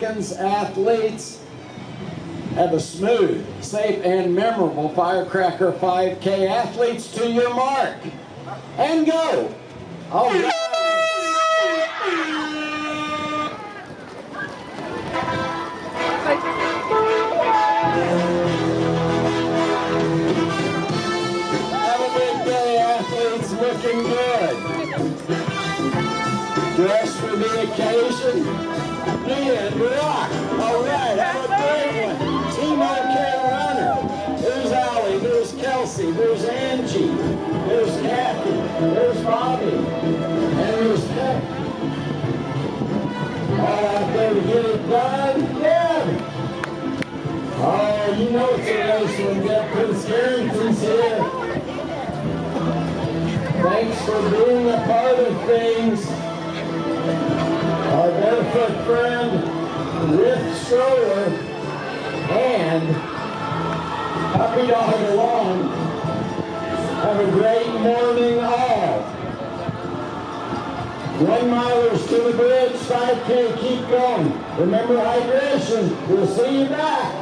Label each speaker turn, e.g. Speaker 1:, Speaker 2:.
Speaker 1: Americans, athletes, have a smooth, safe, and memorable Firecracker 5K. Athletes, to your mark. And go! All right. Have a big day, athletes. Looking good. Dressed for the occasion. And rock. All right, have a great one. Team OK runner. There's Allie, there's Kelsey, there's Angie, there's Kathy, there's Bobby, and there's Pep. All out there to get it done. Deb. Oh, you know it's a race when Deb Prince Carrington's here. Thanks for being a part of things. Our barefoot friend with stroller and puppy dog along. Have a great morning all. 1 milers to the bridge, 5K, keep going. Remember hydration. We'll see you back.